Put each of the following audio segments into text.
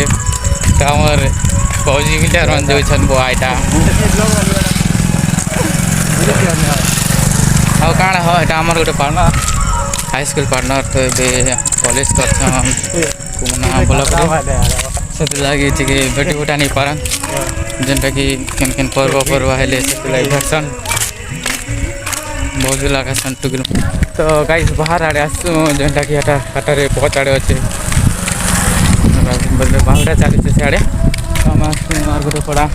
अच्छे तो आमर फौजी मिलिटार मन जो बुआईटा ଆଉ କାଣା ହଁ ଏଇଟା ଆମର ଗୋଟେ ପାର୍ଟନର ହାଇସ୍କୁଲ ପାର୍ଟନର ତ ଏବେ କଲେଜ କରଛନ୍ କୁମନା ବ୍ଲକରେ ସେଥିଲାଗି ଟିକେ ଭେଟି ଭୁଟା ନେଇ ପାରନ୍ ଯେନ୍ଟାକି କେନ୍ କେନ୍ ପର୍ବ ହେଲେ ସେଥିଲାଗି ଭେଟସନ୍ ବହୁତ ବି ଲାଗାସନ୍ ଟୁକିଲୁ ତ ଗାଈ ବାହାର ଆଡ଼େ ଆସୁ ଯେନ୍ଟାକି ଏଟା ହାଟରେ ପଛ ଆଡ଼େ ଅଛେ ବାହୁଡ଼ା ଚାଲିଛେ ସିଆଡ଼େ ଆମେ ଆସୁ ଆର୍ ଗୋଟେ ପଡ଼ା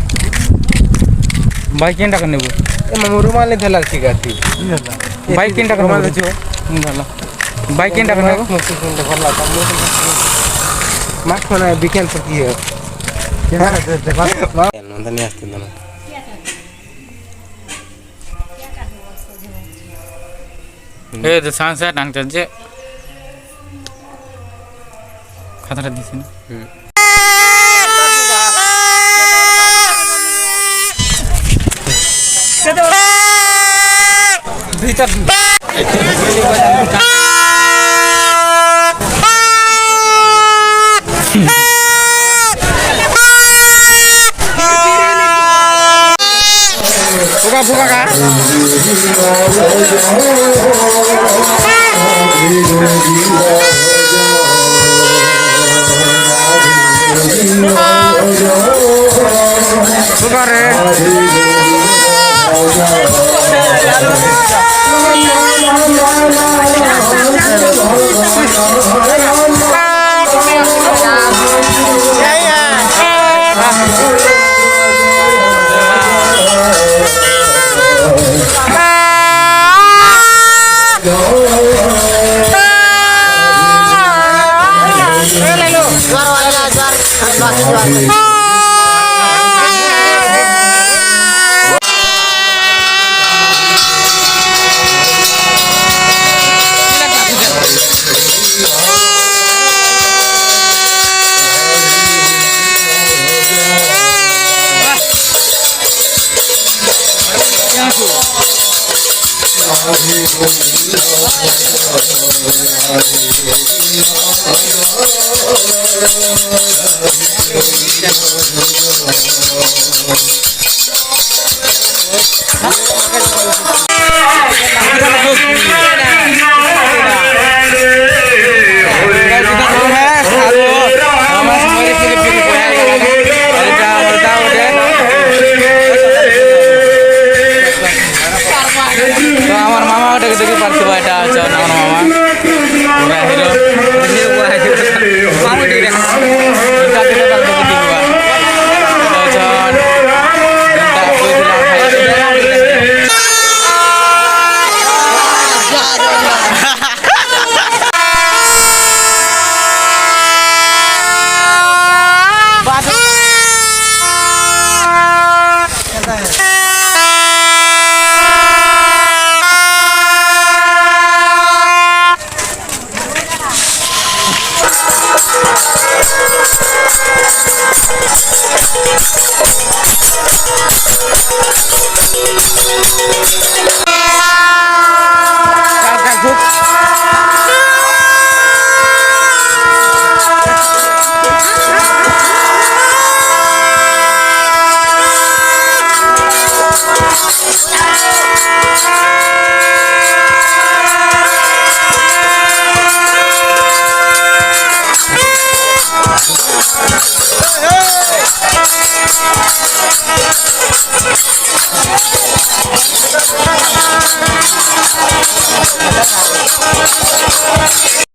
ବାଇକ୍ କେନ୍ଟା ନେବୁ रुमाल धला सिगाती बाइक केनटा करना भला बाइक केनटा करना भला माख ना बिकेन पकी है नंदनी आस्तिंदन ए तो सांसा डांग चजे खतरा दिसिन भीतर फुका फुका का फुका रे